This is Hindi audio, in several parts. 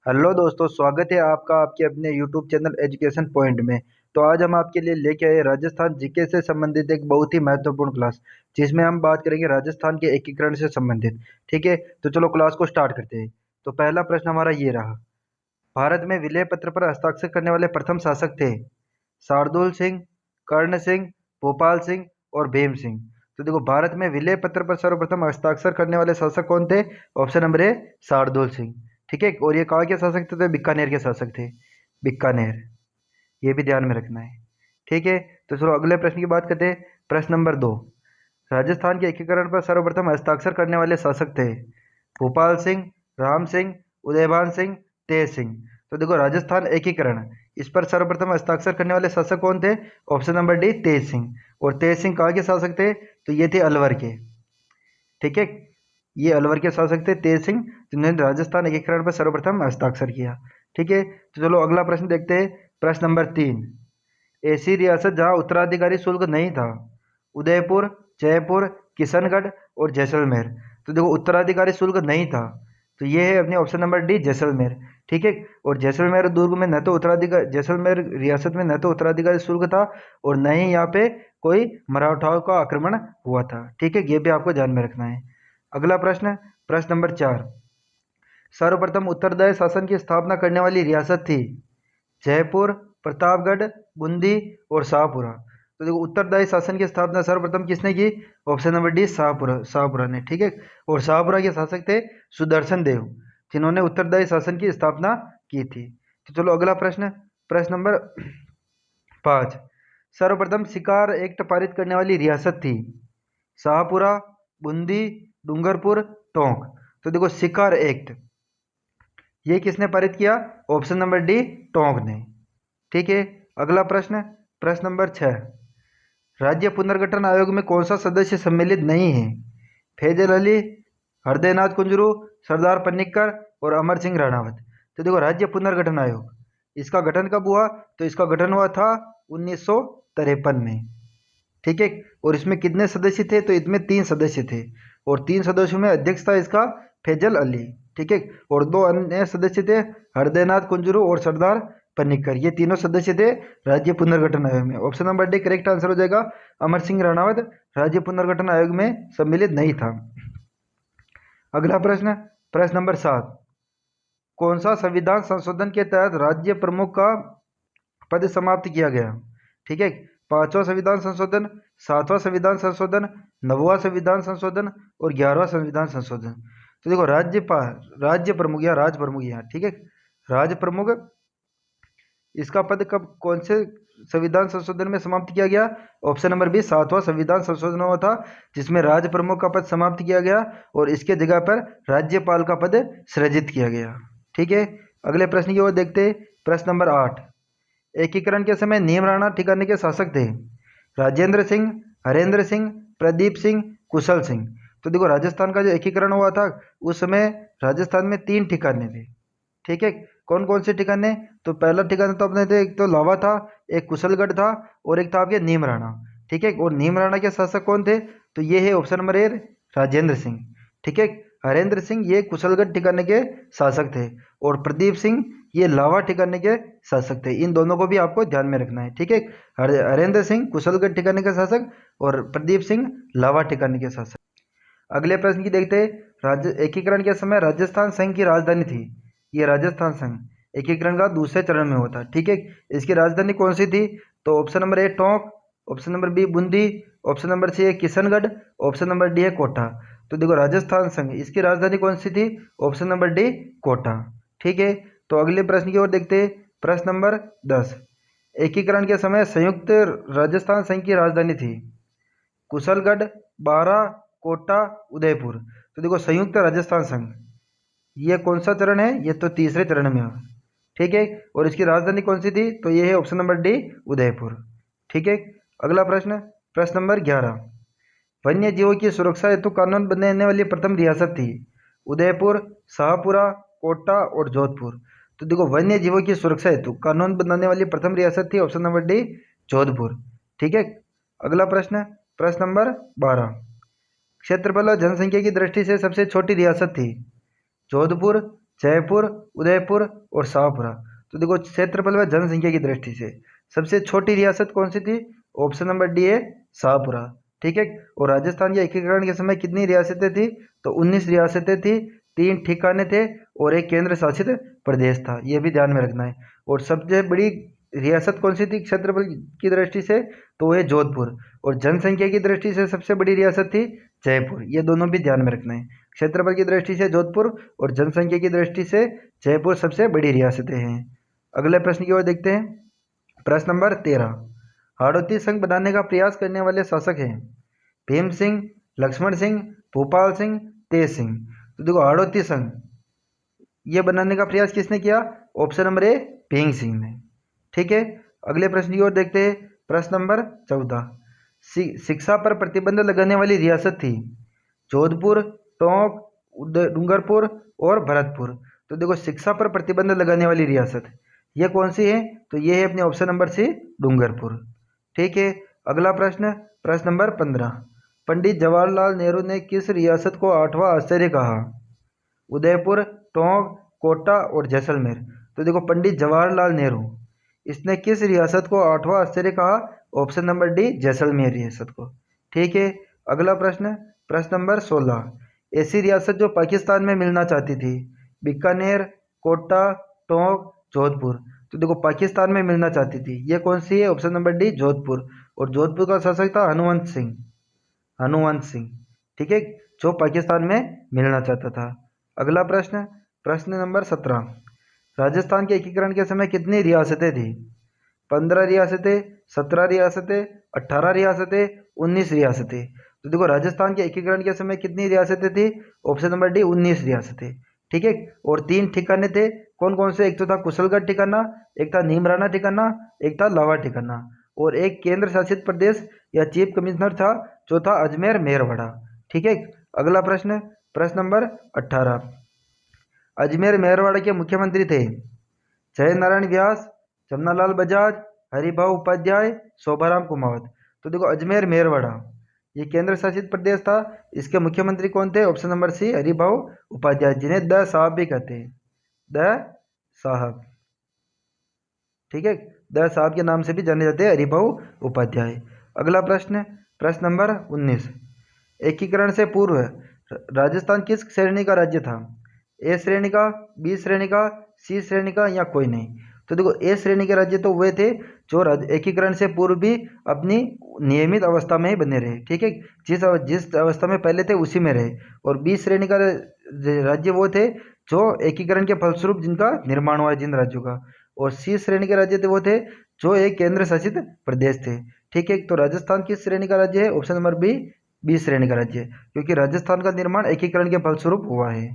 हेलो दोस्तों, स्वागत है आपका आपके अपने यूट्यूब चैनल एजुकेशन पॉइंट में। तो आज हम आपके लिए लेके आए राजस्थान जीके से संबंधित एक बहुत ही महत्वपूर्ण क्लास, जिसमें हम बात करेंगे राजस्थान के एकीकरण से संबंधित। ठीक है, तो चलो क्लास को स्टार्ट करते हैं। तो पहला प्रश्न हमारा ये रहा। भारत में विलय पत्र पर हस्ताक्षर करने वाले प्रथम शासक थे शार्दुल सिंह, कर्ण सिंह, भोपाल सिंह और भीम सिंह। तो देखो, भारत में विलय पत्र पर सर्वप्रथम हस्ताक्षर करने वाले शासक कौन थे? ऑप्शन नंबर ए शार्दुल सिंह। ठीक है, और ये कहाँ के शासक थे? तो बीकानेर के शासक थे, बीकानेर। ये भी ध्यान में रखना है। ठीक है, तो चलो अगले प्रश्न की बात करते हैं। प्रश्न नंबर 2। राजस्थान के एकीकरण पर सर्वप्रथम हस्ताक्षर करने वाले शासक थे भोपाल सिंह, राम सिंह, उदयभान सिंह, तेज सिंह। तो देखो, राजस्थान एकीकरण, इस पर सर्वप्रथम हस्ताक्षर करने वाले शासक कौन थे? ऑप्शन नंबर डी तेज सिंह। और तेज सिंह कहाँ के शासक थे? तो ये थे अलवर के। ठीक है, ये अलवर के शासक थे तेज सिंह, जिन्होंने राजस्थान एकीकरण पर सर्वप्रथम हस्ताक्षर किया। ठीक है, तो चलो अगला प्रश्न देखते हैं। प्रश्न नंबर 3। ऐसी रियासत जहां उत्तराधिकारी शुल्क नहीं था: उदयपुर, जयपुर, किशनगढ़ और जैसलमेर। तो देखो, उत्तराधिकारी शुल्क नहीं था, तो ये है अपने ऑप्शन नंबर डी जैसलमेर। ठीक है, और जैसलमेर दुर्ग में न तो उत्तराधिकारी, जैसलमेर रियासत में न तो उत्तराधिकारी शुल्क था और न ही यहाँ पे कोई मराठाओं का आक्रमण हुआ था। ठीक है, ये भी आपको ध्यान में रखना है। अगला प्रश्न, प्रश्न नंबर 4। सर्वप्रथम उत्तरदायी शासन की स्थापना करने वाली रियासत थी जयपुर, प्रतापगढ़, बूंदी और शाहपुरा। तो देखो, उत्तरदायी शासन की स्थापना सर्वप्रथम किसने की? Option number D Shahpura, Shahpura ने। ठीक है, और शाहपुरा के शासक थे सुदर्शन देव, जिन्होंने उत्तरदायी शासन की स्थापना की थी। तो चलो अगला प्रश्न, प्रश्न नंबर 5। सर्वप्रथम शिकार एक्ट पारित करने वाली रियासत थी शाहपुरा, बूंदी, डूंगरपुर, टोंक। तो देखो, शिकार एक्ट ये किसने पारित किया? ऑप्शन नंबर डी टोंक ने। ठीक है, अगला प्रश्न, प्रश्न नंबर 6। राज्य पुनर्गठन आयोग में कौन सा सदस्य सम्मिलित नहीं है? फैजल अली, हृदयनाथ कुंजरू, सरदार पन्निक्कर और अमर सिंह राणावत। तो देखो, राज्य पुनर्गठन आयोग, इसका गठन कब हुआ? तो इसका गठन हुआ था 1953 में। ठीक है, और इसमें कितने सदस्य थे? तो इसमें 3 सदस्य थे, और 3 सदस्यों में अध्यक्ष था इसका फैजल अली। ठीक है, और 2 अन्य सदस्य थे हृदयनाथ कुंजरू और सरदार पन्निक्कर। ये तीनों सदस्य थे राज्य पुनर्गठन आयोग में। Option number D correct answer हो जाएगा। अमर सिंह राणावत राज्य पुनर्गठन आयोग में सम्मिलित नहीं था। अगला प्रश्न, प्रश्न नंबर 7। कौन सा संविधान संशोधन के तहत राज्य प्रमुख का पद समाप्त किया गया? ठीक है, 5वां संविधान संशोधन, 7वां संविधान संशोधन, 9वां संविधान संशोधन और 11वां संविधान संशोधन। तो देखो, राज्यपाल, राज्य प्रमुख या राज प्रमुख यहाँ, ठीक है, राज प्रमुख, इसका पद कब, कौन से संविधान संशोधन में समाप्त किया गया? ऑप्शन नंबर बी 7वां संविधान संशोधन हुआ था, जिसमें राज प्रमुख का पद समाप्त किया गया और इसके जगह पर राज्यपाल का पद सृजित किया गया। ठीक है, अगले प्रश्न की ओर देखते हैं। प्रश्न नंबर 8। एकीकरण के समय नीम राणा ठिकाने के शासक थे राजेंद्र सिंह, हरेंद्र सिंह, प्रदीप सिंह, कुशल सिंह। तो देखो, राजस्थान का जो एकीकरण हुआ था उस समय राजस्थान में 3 ठिकाने थे। ठीक है, कौन कौन से ठिकाने? तो पहला ठिकाना तो अपने थे, एक तो लावा था, एक कुशलगढ़ था और एक था आपके नीम राणा। ठीक है, और नीम राणा के शासक कौन थे? तो ये है ऑप्शन नंबर ए राजेंद्र सिंह। ठीक है, हरेंद्र सिंह ये कुशलगढ़ ठिकाने के शासक थे और प्रदीप सिंह ये लावा ठिकाने के शासक थे। इन दोनों को भी आपको ध्यान में रखना है। ठीक है, हरेंद्र सिंह कुशलगढ़ ठिकाने के शासक और प्रदीप सिंह लावा ठिकाने के शासक। अगले प्रश्न की देखते हैं। राज्य एकीकरण के समय राजस्थान संघ की राजधानी थी, ये राजस्थान संघ एकीकरण का दूसरे चरण में होता। ठीक है, इसकी राजधानी कौन सी थी? तो option number A Tonk, option number B Bundi, option number C है किशनगढ़, ऑप्शन नंबर डी है कोटा। तो देखो, राजस्थान संघ इसकी राजधानी कौन सी थी? Option number D Kota. ठीक है, तो अगले प्रश्न की ओर देखते हैं। प्रश्न नंबर 10। एकीकरण के समय संयुक्त राजस्थान संघ की राजधानी थी कुशलगढ़, बारा, कोटा, उदयपुर। तो देखो, संयुक्त राजस्थान संघ ये कौन सा चरण है? ये तो तीसरे चरण में है। ठीक है, और इसकी राजधानी कौन सी थी? तो ये है ऑप्शन नंबर डी उदयपुर। ठीक है, अगला प्रश्न, प्रश्न नंबर 11। वन्य जीवों की सुरक्षा हेतु कानून बनाने वाली प्रथम रियासत थी उदयपुर, शाहपुरा, कोटा और जोधपुर। तो देखो, वन्य जीवों की सुरक्षा हेतु कानून बनाने वाली प्रथम रियासत थी ऑप्शन नंबर डी जोधपुर। ठीक है, अगला प्रश्न, प्रश्न नंबर 12। क्षेत्रफल और जनसंख्या की दृष्टि से सबसे छोटी रियासत थी जोधपुर, जयपुर, उदयपुर और शाहपुरा। तो देखो क्षेत्रफल व जनसंख्या की दृष्टि से सबसे छोटी रियासत कौन सी थी? ऑप्शन नंबर डी है शाहपुरा। ठीक है। और राजस्थान के एकीकरण के समय कितनी रियासतें थी? तो 19 रियासतें थी, 3 ठिकाने थे और एक केंद्र शासित प्रदेश था। ये भी ध्यान में रखना है। और सबसे बड़ी रियासत कौन सी थी क्षेत्रफल की दृष्टि से? तो वो है जोधपुर। और जनसंख्या की दृष्टि से सबसे बड़ी रियासत थी जयपुर। ये दोनों भी ध्यान में रखना है। क्षेत्रफल की दृष्टि से जोधपुर और जनसंख्या की दृष्टि से जयपुर सबसे बड़ी रियासतें हैं। अगले प्रश्न की ओर देखते हैं। प्रश्न नंबर 13, हाड़ौती संघ बनाने का प्रयास करने वाले शासक हैं? भीम सिंह, लक्ष्मण सिंह, भूपाल सिंह, तेज सिंह। तो देखो हाड़ौती संघ ये बनाने का प्रयास किसने किया? ऑप्शन नंबर ए भीम सिंह ने। ठीक है। अगले प्रश्न की ओर देखते हैं। प्रश्न नंबर 14, शिक्षा पर प्रतिबंध लगाने वाली रियासत थी? जोधपुर, टोंक, डूंगरपुर और भरतपुर। तो देखो शिक्षा पर प्रतिबंध लगाने वाली रियासत ये कौन सी है? तो ये है अपने ऑप्शन नंबर सी डूंगरपुर। ठीक है। अगला प्रश्न, प्रश्न नंबर 15, पंडित जवाहरलाल नेहरू ने किस रियासत को 8वां आश्चर्य कहा? उदयपुर, टोंक, कोटा और जैसलमेर। तो देखो पंडित जवाहरलाल नेहरू इसने किस रियासत को 8वां आश्चर्य कहा? ऑप्शन नंबर डी जैसलमेर रियासत को। ठीक है। अगला प्रश्न, प्रश्न नंबर 16, ऐसी रियासत जो पाकिस्तान में मिलना चाहती थी? बीकानेर, कोटा, टोंक, जोधपुर। तो देखो पाकिस्तान में मिलना चाहती थी ये कौन सी है? Option number D Jodhpur. और जोधपुर का शासक था हनुवंत सिंह। हनुवंत सिंह। ठीक है। जो पाकिस्तान में मिलना चाहता था। अगला प्रश्न, प्रश्न नंबर 17, राजस्थान के एकीकरण के समय कितनी रियासतें थी? 15 रियासतें, 17 रियासतें, 18 रियासतें, 19 रियासतें। तो देखो राजस्थान के एकीकरण के समय कितनी रियासतें थी? ऑप्शन नंबर डी 19 रियासतें। ठीक है। और 3 ठिकाने थे। कौन कौन से? एक तो था कुशलगढ़ ठिकाना, एक था नीमराना ठिकाना, एक था लावा ठिकाना और एक केंद्र शासित प्रदेश या चीफ कमिश्नर था जो था अजमेर मेरवाड़ा। ठीक है। अगला प्रश्न, प्रश्न नंबर 18, अजमेर मेरवाड़ा के मुख्यमंत्री थे? जय नारायण व्यास, जमनालाल बजाज, हरिभाऊ उपाध्याय, शोभाराम कुमावत। तो देखो अजमेर मेरवाड़ा ये केंद्र शासित प्रदेश था। इसके मुख्यमंत्री कौन थे? Option number C Haribhau Upadhyay, जिन्हें द साहब भी कहते हैं। द साहब। ठीक है। द साहब के नाम से भी जाने जाते हैं हरिभाऊ उपाध्याय। अगला प्रश्न, प्रश्न नंबर 19, एकीकरण से पूर्व राजस्थान किस श्रेणी का राज्य था? ए श्रेणी का, बी श्रेणी का, सी श्रेणी का या कोई नहीं? तो देखो ए श्रेणी के राज्य तो वे थे जो एकीकरण से पूर्व भी अपनी नियमित अवस्था में ही बने रहे। ठीक है। जिस अवस्था में पहले थे उसी में रहे। और बी श्रेणी का राज्य वो थे जो एकीकरण के फलस्वरूप जिनका निर्माण हुआ है जिन राज्यों का। और सी श्रेणी के राज्य थे वो थे जो एक केंद्र शासित प्रदेश थे। ठीक है। तो राजस्थान किस श्रेणी का राज्य है? ऑप्शन नंबर बी, बी श्रेणी का राज्य, क्योंकि राजस्थान का निर्माण एकीकरण के फलस्वरूप हुआ है।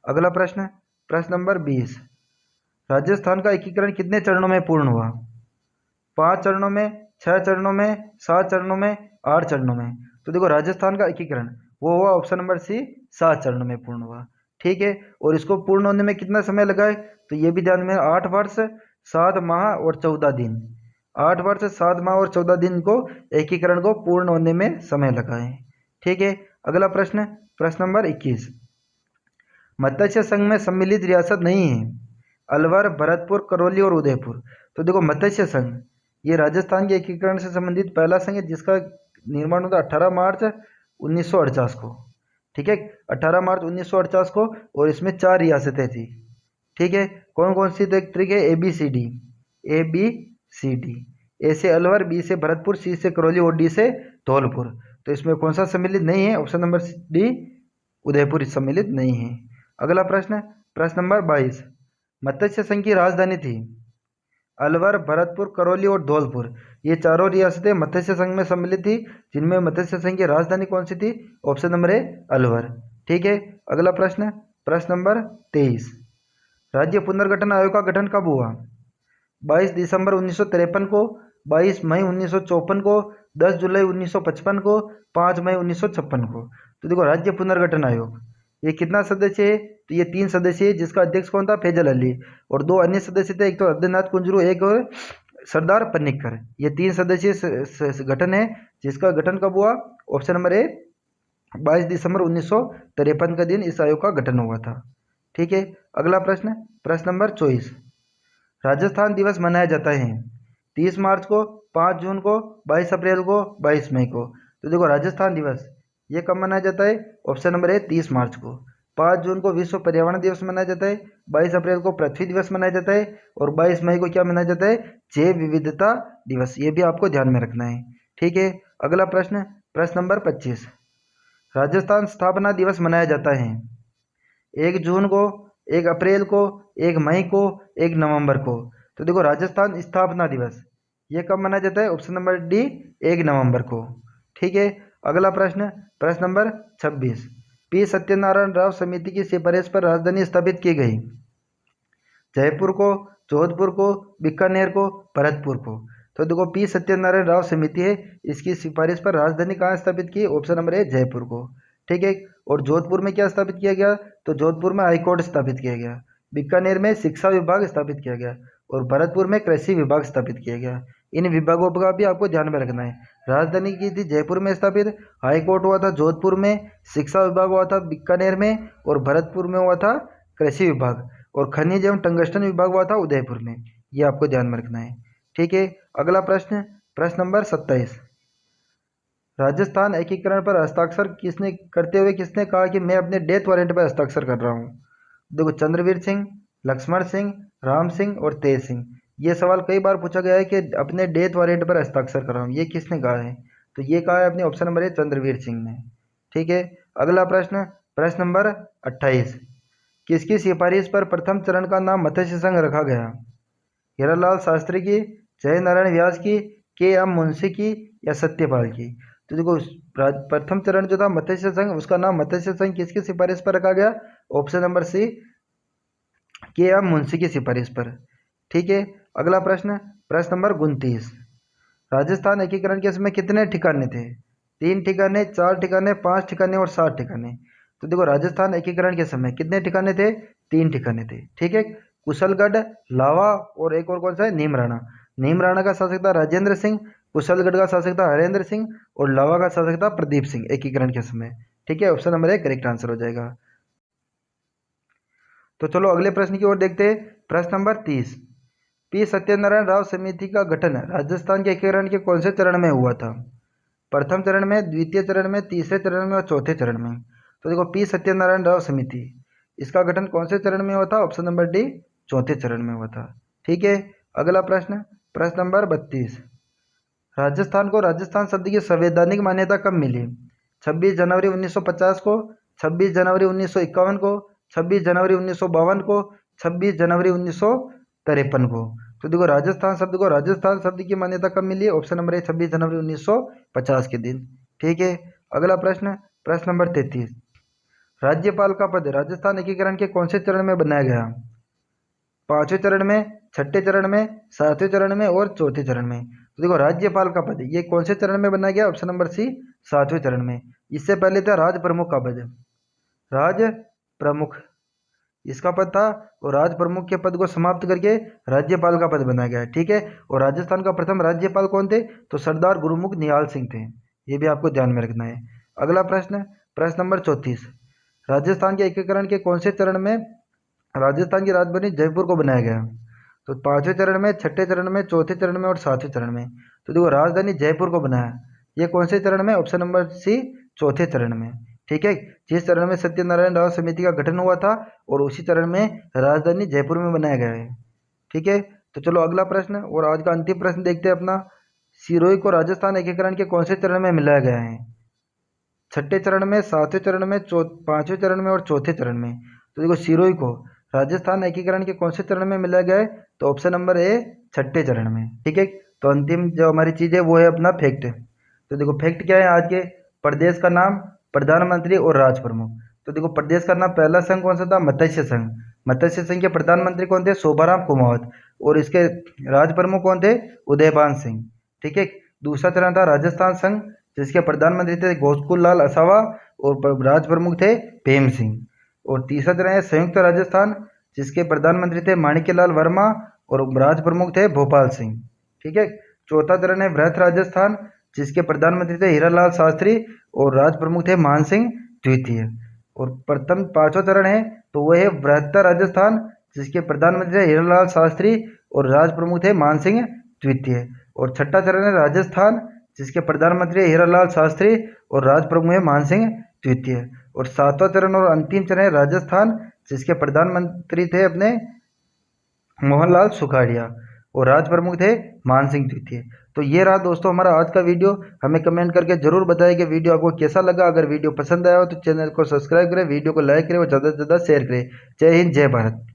अगला प्रश्न, प्रश्न नंबर 20, राजस्थान का एकीकरण कितने चरणों में पूर्ण हुआ? 5 चरणों में, 6 चरणों में, 7 चरणों में, 8 चरणों में। तो देखो राजस्थान का एकीकरण वो हुआ ऑप्शन नंबर सी 7 चरणों में पूर्ण हुआ। ठीक है। और इसको पूर्ण होने में कितना समय लगा है? तो ये भी ध्यान में 8 वर्ष 7 माह और 14 दिन। 8 वर्ष 7 माह और 14 दिन को एकीकरण को पूर्ण होने में समय लगा है। ठीक है। अगला प्रश्न, प्रश्न नंबर 21, मत्स्य संघ में सम्मिलित रियासत नहीं है? अलवर, भरतपुर, करौली और उदयपुर। तो देखो मत्स्य संघ ये राजस्थान के एकीकरण से संबंधित पहला संघ है जिसका निर्माण होता 18 मार्च 1948 को। ठीक है। 18 मार्च 1948 को। और इसमें 4 रियासतें थी। ठीक है। कौन कौन सी? तो एक ट्रिक है A B C D. A B C D, A से अलवर, बी से भरतपुर, सी से करौली और डी से धौलपुर। तो इसमें कौन सा सम्मिलित नहीं है? ऑप्शन नंबर डी उदयपुर सम्मिलित नहीं है। अगला प्रश्न, प्रश्न नंबर 22, मत्स्य संघ की राजधानी थी? अलवर, भरतपुर, करौली और धौलपुर ये चारों रियासतें मत्स्य संघ में सम्मिलित थी, जिनमें मत्स्य संघ की राजधानी कौन सी थी? ऑप्शन नंबर ए अलवर। ठीक है। अगला प्रश्न, प्रश्न नंबर 23, राज्य पुनर्गठन आयोग का गठन कब हुआ? 22 दिसंबर 1953 को, 22 मई 1954 को, 10 जुलाई 1955 को, 5 मई 1956 को। तो देखो राज्य पुनर्गठन आयोग ये कितना सदस्य है? तो ये 3 सदस्य है, जिसका अध्यक्ष कौन था? फैजल अली। और 2 अन्य सदस्य थे, एक तो हृदयनाथ कुंजरू, एक और सरदार पन्निक्कर। ये 3 सदस्यीय गठन है, जिसका गठन कब हुआ? ऑप्शन नंबर ए 22 दिसंबर 1953 का दिन इस आयोग का गठन हुआ था। ठीक है। अगला प्रश्न, प्रश्न नंबर 24। राजस्थान दिवस मनाया जाता है 30 मार्च को, 5 जून को, 22 अप्रैल को, 22 मई को। तो देखो राजस्थान दिवस ये कब मनाया जाता है? ऑप्शन नंबर ए 30 मार्च को। 5 जून को विश्व पर्यावरण दिवस मनाया जाता है, 22 अप्रैल को पृथ्वी दिवस मनाया जाता है, और 22 मई को क्या मनाया जाता है? जैव विविधता दिवस। ये भी आपको ध्यान में रखना है। ठीक है। अगला प्रश्न, प्रश्न नंबर 25। राजस्थान स्थापना दिवस मनाया जाता है 1 जून को, 1 अप्रैल को, 1 मई को, 1 नवंबर को। तो देखो राजस्थान स्थापना दिवस ये कब मनाया जाता है? ऑप्शन नंबर डी 1 नवंबर को। ठीक है। अगला प्रश्न, प्रश्न नंबर 26। पी सत्यनारायण राव समिति की सिफारिश पर राजधानी स्थापित की गई जयपुर को, जोधपुर को, बीकानेर को, भरतपुर को। तो देखो पी सत्यनारायण राव समिति है, इसकी सिफारिश पर राजधानी कहाँ स्थापित की? ऑप्शन नंबर ए जयपुर को। ठीक है। और जोधपुर में क्या स्थापित किया गया? तो जोधपुर में हाईकोर्ट स्थापित किया गया, बीकानेर में शिक्षा विभाग स्थापित किया गया, और भरतपुर में कृषि विभाग स्थापित किया गया। इन विभागों का भी आपको ध्यान में रखना है। राजधानी की थी जयपुर में स्थापित, हाईकोर्ट हुआ था जोधपुर में, शिक्षा विभाग हुआ था बीकानेर में, और भरतपुर में हुआ था कृषि विभाग, और खनिज एवं टंगस्टन विभाग हुआ था उदयपुर में। ये आपको ध्यान में रखना है। ठीक है। अगला प्रश्न, प्रश्न नंबर 27। राजस्थान एकीकरण पर हस्ताक्षर किसने करते हुए किसने कहा कि मैं अपने डेथ वारंट पर हस्ताक्षर कर रहा हूँ? देखो चंद्रवीर सिंह, लक्ष्मण सिंह, राम सिंह और तेज सिंह। ये सवाल कई बार पूछा गया है कि अपने डेथ वारंट पर हस्ताक्षर कर रहा हूँ, ये किसने कहा है? तो ये कहा है अपने ऑप्शन नंबर ए चंद्रवीर सिंह ने। ठीक है। अगला प्रश्न, प्रश्न नंबर 28। किसकी सिफारिश पर प्रथम चरण का नाम मत्स्य संघ रखा गया? हीरालाल शास्त्री की, जय नारायण व्यास की, के एम मुंशी की, या सत्यपाल की? तो देखो प्रथम चरण जो था मत्स्य संघ, उसका नाम मत्स्य संघ किसकी सिफारिश पर रखा गया? ऑप्शन नंबर सी के एम मुंशी की सिफारिश पर। ठीक है। अगला प्रश्न, प्रश्न नंबर 29। राजस्थान एकीकरण के समय कितने ठिकाने थे? 3 ठिकाने, 4 ठिकाने, 5 ठिकाने और 7 ठिकाने। तो देखो राजस्थान एकीकरण के समय कितने ठिकाने थे? 3 ठिकाने थे। ठीक है। कुशलगढ़, लावा, और एक और कौन सा है? नीमराणा। नीमराणा का शासक था राजेंद्र सिंह, कुशलगढ़ का शासक था हरेंद्र सिंह, और लावा का शासक था प्रदीप सिंह एकीकरण के समय। ठीक है। ऑप्शन नंबर 1 करेक्ट आंसर हो जाएगा। तो चलो अगले प्रश्न की ओर देखते हैं। प्रश्न नंबर 30। पी सत्यनारायण राव समिति का गठन राजस्थान के एकीकरण के कौन से चरण में हुआ था? प्रथम चरण में, द्वितीय चरण में, तीसरे चरण में और चौथे चरण में। तो देखो पी सत्यनारायण राव समिति इसका गठन कौन से चरण में हुआ था? ऑप्शन नंबर डी चौथे चरण में हुआ था। ठीक है। अगला प्रश्न, प्रश्न नंबर 32। राजस्थान को राजस्थान शब्द की संवैधानिक मान्यता कब मिली? 26 जनवरी 1950 को, 26 जनवरी 1951 को, 26 जनवरी 1952 को, 26 जनवरी 1953 को। तो देखो राजस्थान शब्द को राजस्थान शब्द की मान्यता कब मिली है? ऑप्शन नंबर ए 26 जनवरी 1950 के दिन। ठीक है। अगला प्रश्न, प्रश्न नंबर 33। राज्यपाल का पद राजस्थान एकीकरण के कौन से चरण में बनाया गया? 5वें चरण में, 6ठे चरण में, 7वें चरण में और चौथे चरण में। तो देखो राज्यपाल का पद ये कौन से चरण में बनाया गया? ऑप्शन नंबर सी 7वें चरण में। इससे पहले था राज प्रमुख का पद, राज प्रमुख इसका पद था, और राज प्रमुख के पद को समाप्त करके राज्यपाल का पद बनाया गया है। ठीक है। और राजस्थान का प्रथम राज्यपाल कौन थे? तो सरदार गुरुमुख निहाल सिंह थे। ये भी आपको ध्यान में रखना है। अगला प्रश्न, प्रश्न नंबर 34। राजस्थान के एकीकरण के कौन से चरण में राजस्थान की राजधानी जयपुर को बनाया गया? तो 5वें चरण में, 6ठे चरण में, चौथे चरण में और 7वें चरण में। तो देखो राजधानी जयपुर को बनाया, ये कौन से चरण में? ऑप्शन नंबर सी चौथे चरण में। ठीक है। जिस चरण में सत्यनारायण राव समिति का गठन हुआ था, और उसी चरण में राजधानी जयपुर में बनाया गया है। ठीक है। तो चलो अगला प्रश्न और आज का अंतिम प्रश्न देखते हैं अपना। सिरोही को राजस्थान एकीकरण के कौन से चरण में मिलाया गया है? 6ठे चरण में, 7वें चरण में, 5वें चरण में और चौथे चरण में। तो देखो सिरोही को राजस्थान एकीकरण के कौन से चरण में मिलाया गया है? तो ऑप्शन नंबर ए 6ठे चरण में। ठीक है। तो अंतिम जो हमारी चीज़ है वो है अपना फैक्ट। तो देखो फैक्ट क्या है आज के? प्रदेश का नाम, प्रधानमंत्री और राज प्रमुख। तो देखो प्रदेश का नाम पहला संघ कौन सा था? मत्स्य संघ। मत्स्य संघ के प्रधानमंत्री कौन थे? शोभाराम कुमावत। और इसके राज प्रमुख कौन थे? उदयभान सिंह। ठीक है। दूसरा चरण था राजस्थान संघ, जिसके प्रधानमंत्री थे गोकुल लाल असावा, और राज प्रमुख थे भीम सिंह। और तीसरा चरण है संयुक्त राजस्थान, जिसके प्रधानमंत्री थे माणिक्यलाल वर्मा, और राज प्रमुख थे भोपाल सिंह। ठीक है। चौथा चरण है वृहत राजस्थान, जिसके प्रधानमंत्री थे हीरालाल शास्त्री, और राज प्रमुख थे मान सिंह द्वितीय। और प्रथम 5वां चरण है तो वह है बृहत्तर राजस्थान, जिसके प्रधानमंत्री थे हीरालाल शास्त्री और राज प्रमुख थे मानसिंह द्वितीय। और छठा चरण है राजस्थान, जिसके प्रधानमंत्री हीरालाल शास्त्री और राज प्रमुख है मानसिंह द्वितीय। और सातवां चरण और अंतिम चरण है राजस्थान, जिसके प्रधानमंत्री थे अपने मोहनलाल सुखाड़िया और राज प्रमुख थे मानसिंह द्वितीय। तो ये रहा दोस्तों हमारा आज का वीडियो। हमें कमेंट करके जरूर बताएं कि वीडियो आपको कैसा लगा। अगर वीडियो पसंद आया हो तो चैनल को सब्सक्राइब करें, वीडियो को लाइक करें और ज़्यादा से ज़्यादा शेयर करें। जय हिंद, जय भारत।